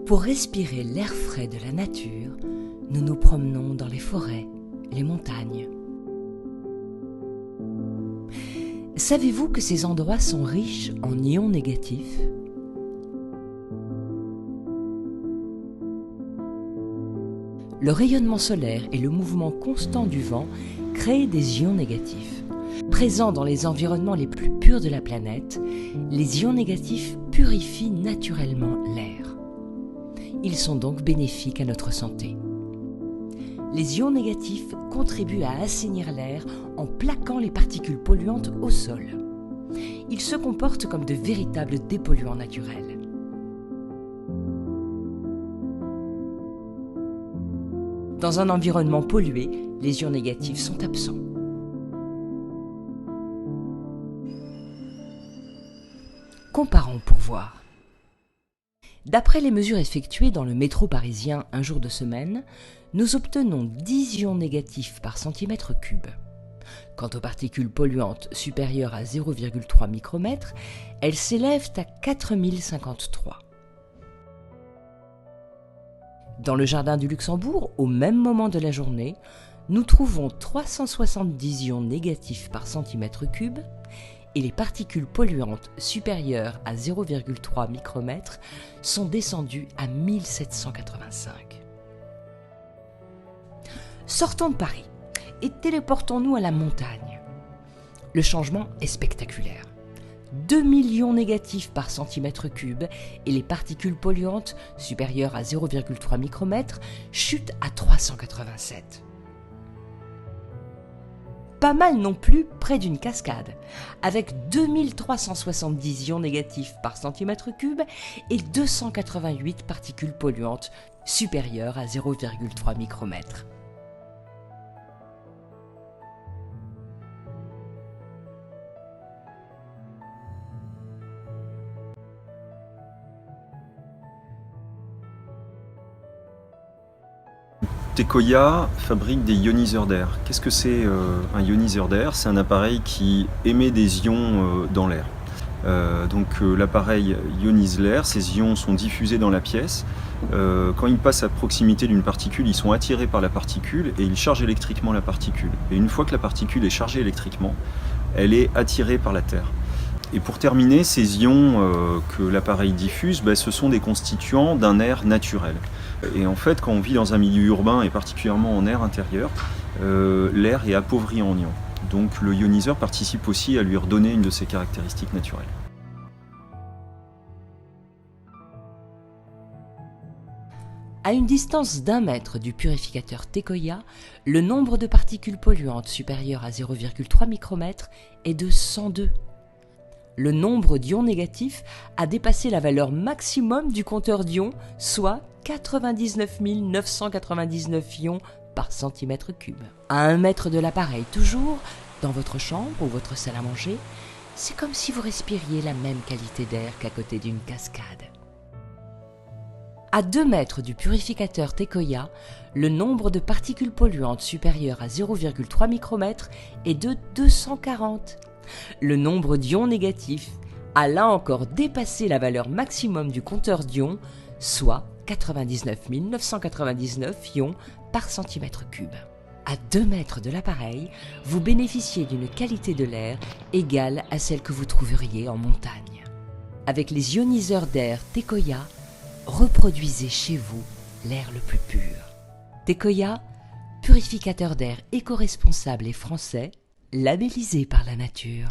Pour respirer l'air frais de la nature, nous nous promenons dans les forêts, les montagnes. Savez-vous que ces endroits sont riches en ions négatifs ? Le rayonnement solaire et le mouvement constant du vent créent des ions négatifs. Présents dans les environnements les plus purs de la planète, les ions négatifs purifient naturellement l'air. Ils sont donc bénéfiques à notre santé. Les ions négatifs contribuent à assainir l'air en plaquant les particules polluantes au sol. Ils se comportent comme de véritables dépolluants naturels. Dans un environnement pollué, les ions négatifs sont absents. Comparons pour voir. D'après les mesures effectuées dans le métro parisien un jour de semaine, nous obtenons 10 ions négatifs par centimètre cube. Quant aux particules polluantes supérieures à 0,3 micromètres, elles s'élèvent à 4053. Dans le jardin du Luxembourg, au même moment de la journée, nous trouvons 370 ions négatifs par centimètre cube et les particules polluantes supérieures à 0,3 micromètres sont descendues à 1785. Sortons de Paris et téléportons-nous à la montagne. Le changement est spectaculaire. 2000 ions négatifs par centimètre cube et les particules polluantes supérieures à 0,3 micromètres chutent à 387. Pas mal non plus près d'une cascade, avec 2370 ions négatifs par centimètre cube et 288 particules polluantes supérieures à 0,3 micromètres. Tecoya fabrique des ioniseurs d'air. Qu'est-ce que c'est un ioniseur d'air ? C'est un appareil qui émet des ions dans l'air. L'appareil ionise l'air, ces ions sont diffusés dans la pièce. Quand ils passent à proximité d'une particule, ils sont attirés par la particule et ils chargent électriquement la particule. Et une fois que la particule est chargée électriquement, elle est attirée par la Terre. Et pour terminer, ces ions que l'appareil diffuse, ce sont des constituants d'un air naturel. Et en fait, quand on vit dans un milieu urbain et particulièrement en air intérieur, l'air est appauvri en ions. Donc le ioniseur participe aussi à lui redonner une de ses caractéristiques naturelles. À une distance d'1 mètre du purificateur Tecoya, le nombre de particules polluantes supérieures à 0,3 micromètres est de 102. Le nombre d'ions négatifs a dépassé la valeur maximum du compteur d'ions, soit 99 999 ions par centimètre cube. À 1 mètre de l'appareil toujours, dans votre chambre ou votre salle à manger, c'est comme si vous respiriez la même qualité d'air qu'à côté d'une cascade. À 2 mètres du purificateur Tecoya, le nombre de particules polluantes supérieures à 0,3 micromètres est de 240. Le nombre d'ions négatifs a là encore dépassé la valeur maximum du compteur d'ions, soit 99 999 ions par centimètre cube. À 2 mètres de l'appareil, vous bénéficiez d'une qualité de l'air égale à celle que vous trouveriez en montagne. Avec les ioniseurs d'air Tecoya, reproduisez chez vous l'air le plus pur. Tecoya, purificateur d'air éco-responsable et français, labellisé par la nature.